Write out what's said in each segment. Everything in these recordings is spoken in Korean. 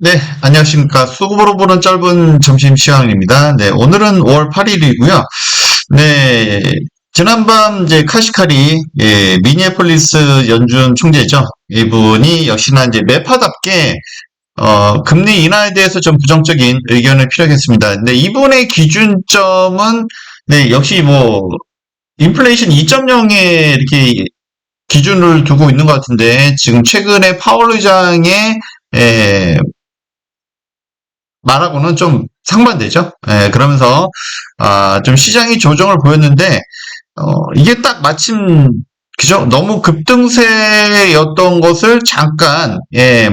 네, 안녕하십니까. 수급으로 보는 짧은 점심시간입니다. 네, 오늘은 5월 8일이고요. 네, 지난밤 이제 카시카리, 미니애폴리스 연준 총재죠. 이분이 역시나 이제 매파답게, 금리 인하에 대해서 좀 부정적인 의견을 피력했습니다. 근데 이분의 기준점은, 네, 역시 뭐, 인플레이션 2.0에 이렇게 기준을 두고 있는 것 같은데, 지금 최근에 파월 의장의, 말하고는 좀 상반되죠. 그러면서 좀 시장이 조정을 보였는데 이게 딱 마침 그죠? 너무 급등세였던 것을 잠깐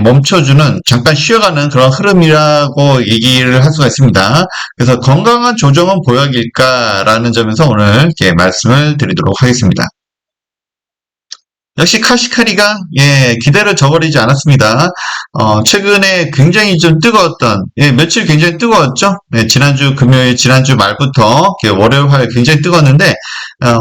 멈춰주는 잠깐 쉬어가는 그런 흐름이라고 얘기를 할 수가 있습니다. 그래서 건강한 조정은 보약일까라는 점에서 오늘 이렇게 말씀을 드리도록 하겠습니다. 역시 카시카리가 기대를 저버리지 않았습니다. 최근에 굉장히 좀 뜨거웠던 며칠 굉장히 뜨거웠죠. 지난주 금요일 지난주 말부터 월요일 화요일 굉장히 뜨거웠는데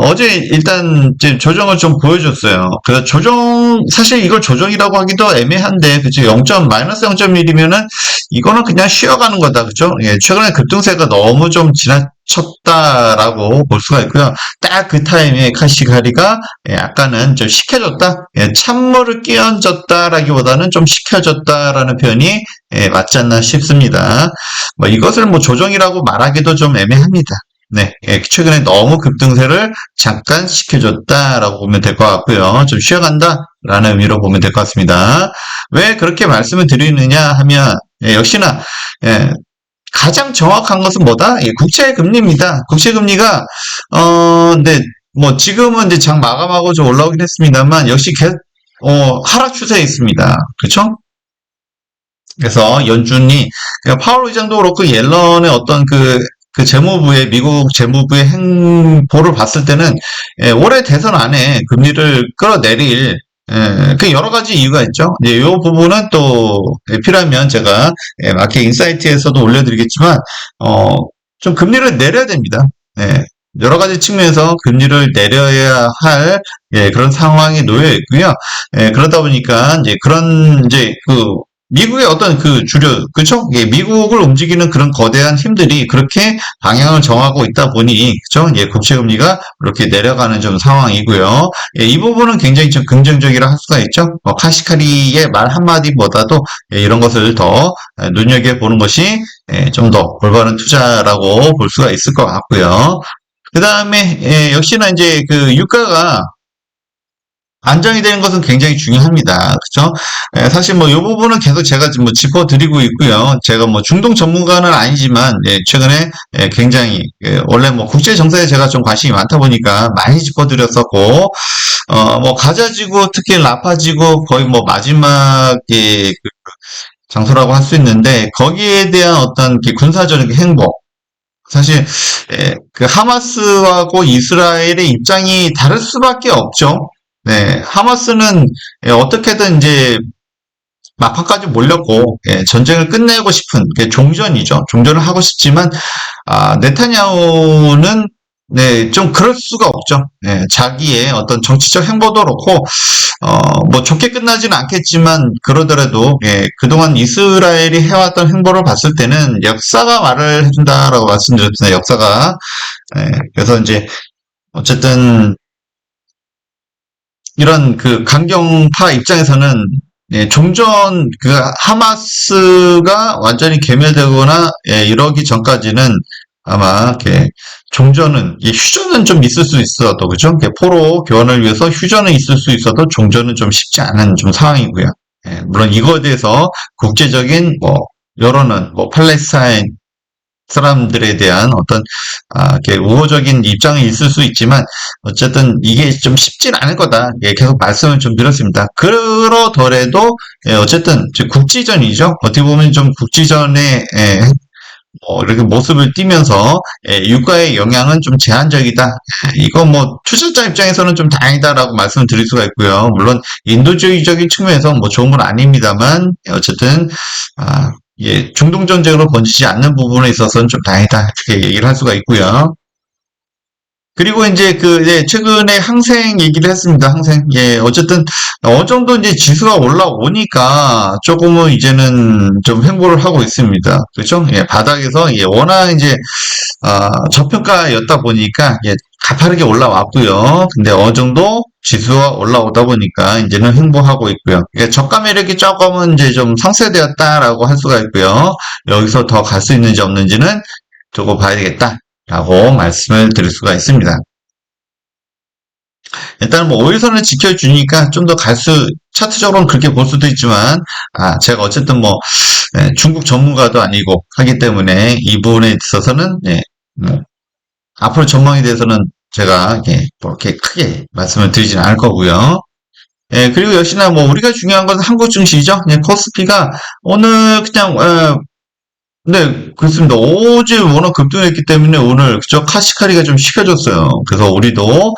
어제 일단 이제 조정을 좀 보여줬어요. 그래서 조정 사실 이걸 조정이라고 하기도 애매한데 그죠? 마이너스 0.1이면은 이거는 그냥 쉬어가는 거다. 그죠? 최근에 급등세가 너무 좀 지나쳤다라고 볼 수가 있고요. 딱 그 타임에 카시카리가 약간은 좀 식혀졌다. 찬물을 끼얹었다라기보다는 좀 식혀졌다라는 표현이 맞지 않나 싶습니다. 뭐 이것을 뭐 조정이라고 말하기도 좀 애매합니다. 네, 최근에 너무 급등세를 잠깐 식혀줬다라고 보면 될 것 같고요. 좀 쉬어간다라는 의미로 보면 될 것 같습니다. 왜 그렇게 말씀을 드리느냐 하면 역시나 가장 정확한 것은 뭐다? 국채 금리입니다. 국채 금리가 네, 뭐 지금은 이제 장 마감하고 좀 올라오긴 했습니다만 역시 하락 추세에 있습니다. 그렇죠? 그래서 연준이 파월 의장도 그렇고 옐런의 어떤 미국 재무부의 행보를 봤을 때는 올해 대선 안에 금리를 끌어내릴 그 여러 가지 이유가 있죠. 이 부분은 또 필요하면 제가 마켓 인사이트에서도 올려드리겠지만 좀 금리를 내려야 됩니다. 여러 가지 측면에서 금리를 내려야 할 그런 상황에 놓여 있고요. 그러다 보니까 이제 미국의 어떤 그쵸? 미국을 움직이는 그런 거대한 힘들이 그렇게 방향을 정하고 있다 보니, 그쵸? 국채금리가 이렇게 내려가는 좀 상황이고요. 이 부분은 굉장히 좀 긍정적이라 할 수가 있죠. 카시카리의 말 한마디보다도 이런 것을 더 눈여겨보는 것이 좀 더 올바른 투자라고 볼 수가 있을 것 같고요. 그 다음에, 역시나 이제 유가가 안정이 되는 것은 굉장히 중요합니다. 그죠? 사실 뭐 이 부분은 계속 제가 뭐 짚어드리고 있고요. 제가 뭐 중동 전문가는 아니지만 최근에 굉장히 원래 뭐 국제 정세에 제가 좀 관심이 많다 보니까 많이 짚어드렸었고 뭐 가자지구 특히 라파지구 거의 뭐 마지막에 장소라고 할 수 있는데 거기에 대한 어떤 군사적인 행보 사실 하마스하고 이스라엘의 입장이 다를 수밖에 없죠. 네, 하마스는 어떻게든 이제 막판까지 몰렸고 전쟁을 끝내고 싶은 종전이죠. 종전을 하고 싶지만 네타냐후는 좀 그럴 수가 없죠. 자기의 어떤 정치적 행보도 그렇고 뭐 좋게 끝나지는 않겠지만 그러더라도 그동안 이스라엘이 해왔던 행보를 봤을 때는 역사가 말을 해준다라고 말씀드렸잖아요. 역사가 그래서 이제 어쨌든 이런 강경파 입장에서는 종전 하마스가 완전히 괴멸되거나 이러기 전까지는 아마 종전은 휴전은 좀 있을 수 있어도 그죠? 포로 교환을 위해서 휴전은 있을 수 있어도 종전은 좀 쉽지 않은 좀 상황이고요. 물론 이거에 대해서 국제적인 뭐 여론은 뭐 팔레스타인 사람들에 대한 어떤 우호적인 입장이 있을 수 있지만 어쨌든 이게 좀 쉽진 않을 거다. 계속 말씀을 좀 드렸습니다. 그러더라도 어쨌든 국지전이죠. 어떻게 보면 좀 국지전에 이렇게 모습을 띠면서 유가의 영향은 좀 제한적이다. 이거 뭐 투자자 입장에서는 좀 다행이다라고 말씀을 드릴 수가 있고요. 물론 인도주의적인 측면에서 뭐 좋은 건 아닙니다만 어쨌든 중동 전쟁으로 번지지 않는 부분에 있어서는 좀 다행이다. 이렇게 얘기를 할 수가 있고요. 그리고 이제 최근에 항생 얘기를 했습니다. 항생. 예, 어쨌든, 어느 정도 이제 지수가 올라오니까 조금은 이제는 좀 횡보를 하고 있습니다. 그렇죠? 예, 바닥에서, 예, 워낙 이제, 저평가였다 보니까, 예, 가파르게 올라왔고요. 근데 어느 정도 지수가 올라오다 보니까 이제는 횡보하고 있고요. 예, 저가 매력이 조금은 이제 좀 상쇄되었다라고 할 수가 있고요. 여기서 더 갈 수 있는지 없는지는 두고 봐야 되겠다. 라고 말씀을 드릴 수가 있습니다. 일단 뭐 5일선을 지켜주니까 좀 더 차트적으로는 그렇게 볼 수도 있지만, 제가 어쨌든 뭐, 중국 전문가도 아니고 하기 때문에 이 부분에 있어서는, 뭐 앞으로 전망에 대해서는 제가, 뭐 이렇게 크게 말씀을 드리지는 않을 거고요. 그리고 역시나 뭐 우리가 중요한 건 한국 증시죠. 코스피가 오늘 그냥, 네, 그렇습니다. 어제 워낙 급등했기 때문에 오늘 그저 카시카리가 좀 식혀졌어요. 그래서 우리도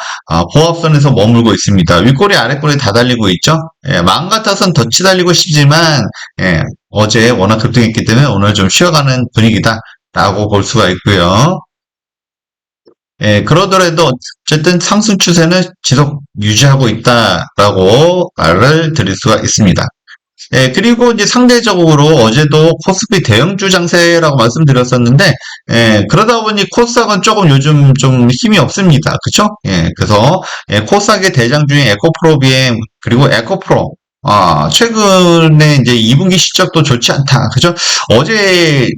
보합선에서 머물고 있습니다. 윗꼬리 아랫꼬리 다 달리고 있죠. 마음 같아서는 더 치달리고 싶지만 어제 워낙 급등했기 때문에 오늘 좀 쉬어가는 분위기다라고 볼 수가 있고요. 그러더라도 어쨌든 상승 추세는 지속 유지하고 있다라고 말을 드릴 수가 있습니다. 그리고 이제 상대적으로 어제도 코스피 대형주 장세라고 말씀드렸었는데, 그러다 보니 코스닥은 조금 요즘 좀 힘이 없습니다. 그쵸? 그래서, 코스닥의 대장주인 에코프로 BM, 그리고 에코프로, 최근에 이제 2분기 실적도 좋지 않다. 그죠? 어제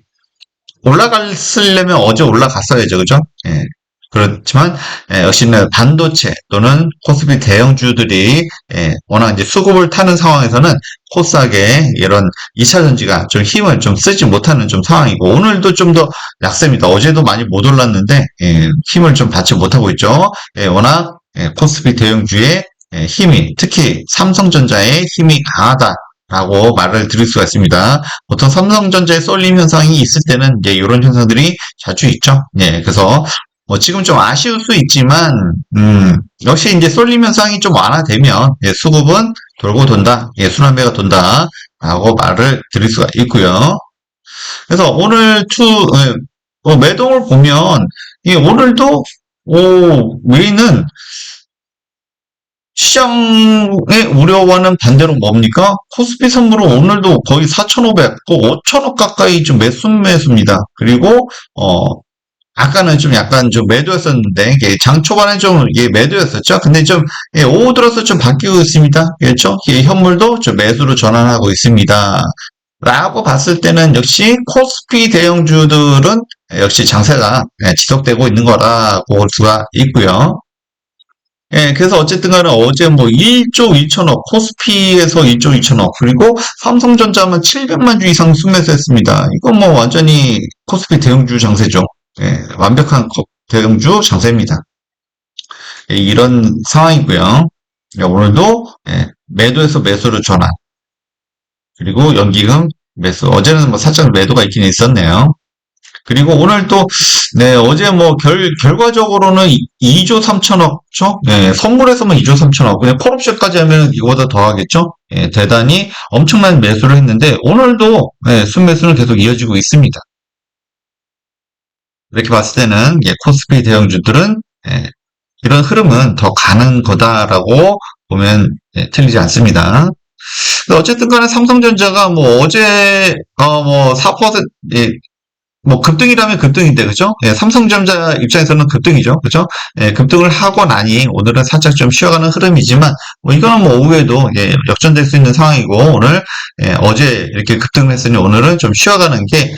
올라갔으려면 어제 올라갔어야죠. 그죠? 그렇지만 역시나 반도체 또는 코스피 대형주들이 워낙 이제 수급을 타는 상황에서는 코스닥의 이런 2차 전지가 좀 힘을 좀 쓰지 못하는 좀 상황이고, 오늘도 좀 더 약세입니다. 어제도 많이 못 올랐는데 힘을 좀 받지 못하고 있죠. 워낙 코스피 대형주의 힘이, 특히 삼성전자의 힘이 강하다라고 말을 드릴 수가 있습니다. 보통 삼성전자의 쏠림 현상이 있을 때는 이제 이런 현상들이 자주 있죠. 그래서 뭐 지금 좀 아쉬울 수 있지만, 역시 이제 쏠림 현상이 좀 완화되면 수급은 돌고 돈다, 순환매가 돈다라고 말을 드릴 수가 있고요. 그래서 오늘 매동을 보면 오늘도 외인은 시장의 우려와는 반대로 뭡니까? 코스피 선물은 오늘도 거의 4,500, 5,000억 가까이 좀 매수입니다. 그리고 아까는 좀 약간 좀 매도였었는데, 장 초반에 좀 매도였었죠. 근데 좀 오후 들어서 좀 바뀌고 있습니다. 그렇죠? 현물도 좀 매수로 전환하고 있습니다. 라고 봤을 때는 역시 코스피 대형주들은 역시 장세가 지속되고 있는 거라고 볼 수가 있고요. 그래서 어쨌든 간에 어제 뭐 1조 2천억, 코스피에서 1조 2천억, 그리고 삼성전자만 700만 주 이상 순매수했습니다. 이건 뭐 완전히 코스피 대형주 장세죠. 완벽한 대형주 장세입니다. 이런 상황이고요. 오늘도 매도에서 매수로 전환, 그리고 연기금 매수. 어제는 뭐 살짝 매도가 있긴 있었네요. 그리고 오늘 또, 어제 뭐 결과적으로는 2조 3천억죠? 선물에서만 2조 3천억. 그냥 콜옵션까지 하면 이거보다 더 하겠죠? 대단히 엄청난 매수를 했는데, 오늘도 순매수는 계속 이어지고 있습니다. 이렇게 봤을 때는 코스피 대형주들은 이런 흐름은 더 가는 거다라고 보면 틀리지 않습니다. 어쨌든 간에 삼성전자가 뭐 어제 뭐 4%, 뭐 급등이라면 급등인데, 그죠? 삼성전자 입장에서는 급등이죠. 그죠? 급등을 하고 나니 오늘은 살짝 좀 쉬어가는 흐름이지만, 뭐 이거는 뭐 오후에도 역전될 수 있는 상황이고, 오늘 어제 이렇게 급등을 했으니 오늘은 좀 쉬어가는 게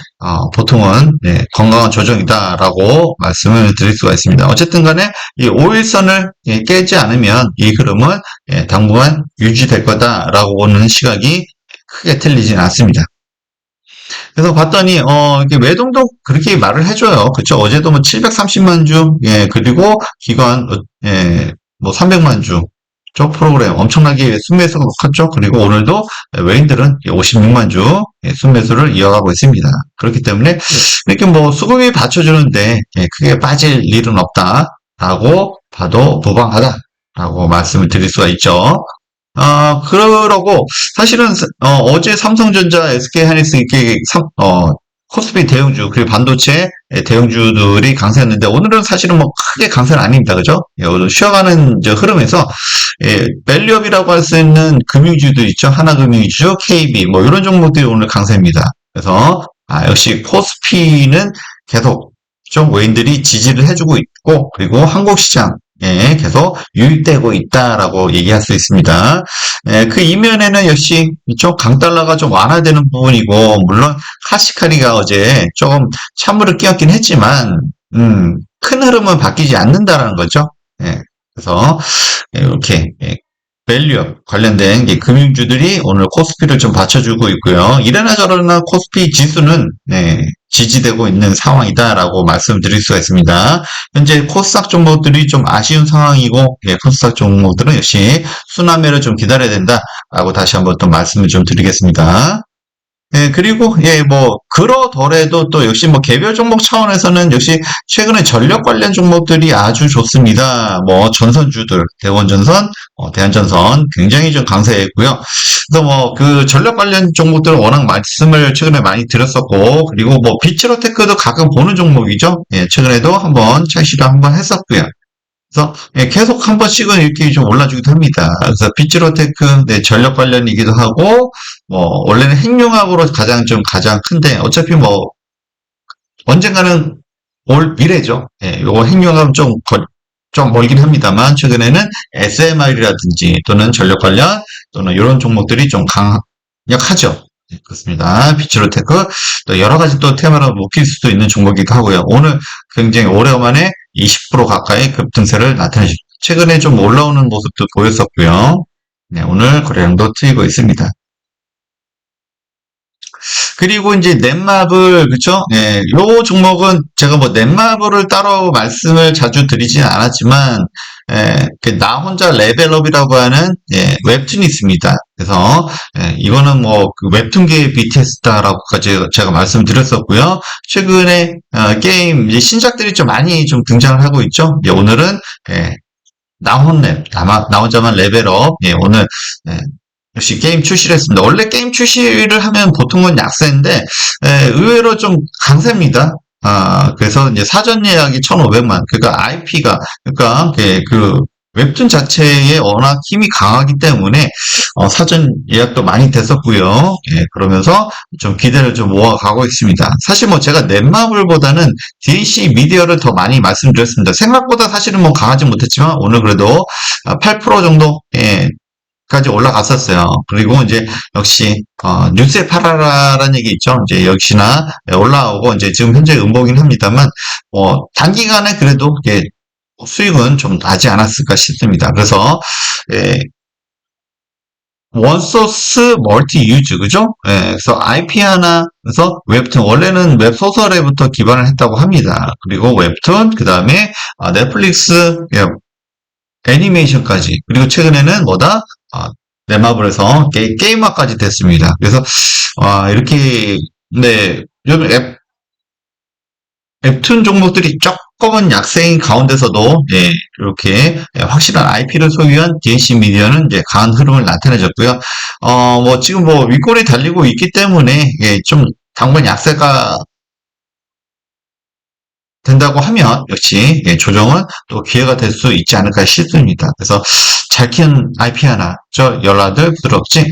보통은 건강한 조정이다라고 말씀을 드릴 수가 있습니다. 어쨌든 간에 이 5일선을 깨지 않으면 이 흐름은 당분간 유지될 거다라고 보는 시각이 크게 틀리진 않습니다. 그래서 봤더니 이렇게 외동도 그렇게 말을 해줘요. 그쵸? 어제도 뭐 730만 주, 그리고 기관 뭐 300만 주. 저 프로그램 엄청나게 순매수가 컸죠. 그리고 오늘도 외인들은 56만 주 순매수를 이어가고 있습니다. 그렇기 때문에 이렇게 뭐 수급이 받쳐주는데 크게 빠질 일은 없다라고 봐도 무방하다라고 말씀을 드릴 수가 있죠. 그러고, 사실은, 어제 삼성전자, SK하이닉스 이렇게, 코스피 대형주, 그리고 반도체 대형주들이 강세였는데, 오늘은 사실은 뭐 크게 강세는 아닙니다. 그죠? 예, 오늘 쉬어가는 흐름에서, 밸류업이라고 할 수 있는 금융주들 있죠? 하나금융주, KB, 뭐 이런 종목들이 오늘 강세입니다. 그래서, 역시 코스피는 계속 좀 외인들이 지지를 해주고 있고, 그리고 한국 시장, 계속 유입되고 있다라고 얘기할 수 있습니다. 그 이면에는 역시 이쪽 강달러가 좀 완화되는 부분이고, 물론 카시카리가 어제 조금 찬물을 끼얹긴 했지만, 큰 흐름은 바뀌지 않는다라는 거죠. 그래서 이렇게 밸류업 관련된 금융주들이 오늘 코스피를 좀 받쳐주고 있고요. 이래나 저래나 코스피 지수는 지지되고 있는 상황이다라고 말씀드릴 수가 있습니다. 현재 코스닥 종목들이 좀 아쉬운 상황이고, 코스닥 종목들은 역시 순환매를 좀 기다려야 된다라고 다시 한번 또 말씀을 좀 드리겠습니다. 그리고, 그러더라도 또 역시 개별 종목 차원에서는 역시 최근에 전력 관련 종목들이 아주 좋습니다. 전선주들, 대원전선, 대한전선 굉장히 좀 강세했고요. 그래서 그 전력 관련 종목들은 워낙 말씀을 최근에 많이 드렸었고, 그리고 비츠로테크도 가끔 보는 종목이죠. 최근에도 한번 차시도 한번 했었고요. 그래서 계속 한 번씩은 이렇게 좀 올라주기도 합니다. 그래서 비츠로테크 전력 관련이기도 하고, 원래는 핵융합으로 가장 큰데, 어차피 언젠가는 올 미래죠. 요거 핵융합은 좀 멀긴 합니다만, 최근에는 SMR이라든지 또는 전력 관련 또는 이런 종목들이 좀 강력하죠. 그렇습니다. 비츠로테크 또 여러 가지 또 테마로 묶일 수도 있는 종목이기도 하고요. 오늘 굉장히 오래간만에 20% 가까이 급등세를 나타내셨죠. 최근에 좀 올라오는 모습도 보였었고요. 오늘 거래량도 트이고 있습니다. 그리고 이제 넷마블, 그쵸? 요 종목은 제가 넷마블을 따로 말씀을 자주 드리지는 않았지만, 나 혼자 레벨업이라고 하는, 웹툰이 있습니다. 그래서, 이거는 그 웹툰계의 BTS다라고까지 제가 말씀드렸었고요. 최근에, 게임, 이제 신작들이 좀 많이 좀 등장을 하고 있죠. 오늘은, 나 혼자만 레벨업, 오늘, 역시 게임 출시를 했습니다. 원래 게임 출시를 하면 보통은 약세인데, 의외로 좀 강세입니다. 그래서 이제 사전 예약이 1,500만. 그러니까 IP가, 그러니까 그 웹툰 자체에 워낙 힘이 강하기 때문에, 사전 예약도 많이 됐었고요. 그러면서 좀 기대를 좀 모아가고 있습니다. 사실 제가 넷마블보다는 DC 미디어를 더 많이 말씀드렸습니다. 생각보다 사실은 강하지 못했지만, 오늘 그래도 8% 정도, 까지 올라갔었어요. 그리고 이제 역시 뉴스에 팔아라라는 얘기 있죠. 이제 역시나 올라오고 이제 지금 현재 음봉이긴 합니다만 단기간에 그래도 수익은 좀 나지 않았을까 싶습니다. 그래서 원소스 멀티 유즈, 그죠? 그래서 IP 하나, 그래서 웹툰, 원래는 웹소설에부터 기반을 했다고 합니다. 그리고 웹툰, 그 다음에 넷플릭스, 애니메이션까지. 그리고 최근에는 넷마블에서 게임화까지 됐습니다. 그래서, 이렇게, 요즘 웹툰 종목들이 조금은 약세인 가운데서도, 이렇게, 확실한 IP를 소유한 DC 미디어는 이제 강한 흐름을 나타내줬고요. 지금 윗골이 달리고 있기 때문에, 좀, 당분 약세가 된다고 하면 역시 조정은 또 기회가 될 수 있지 않을까 싶습니다. 그래서 잘 키운 IP 하나 연락들 부드럽지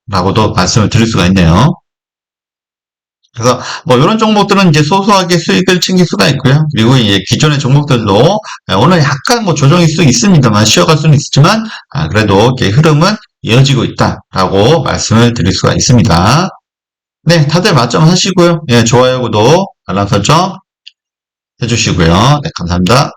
않다라고도 말씀을 드릴 수가 있네요. 그래서 이런 종목들은 이제 소소하게 수익을 챙길 수가 있고요. 그리고 이제 기존의 종목들도 오늘 약간 조정일 수 있습니다만 쉬어갈 수는 있지만 그래도 흐름은 이어지고 있다라고 말씀을 드릴 수가 있습니다. 네, 다들 맞점 하시고요. 좋아요, 구독, 알람 설정 해주시고요. 네, 감사합니다.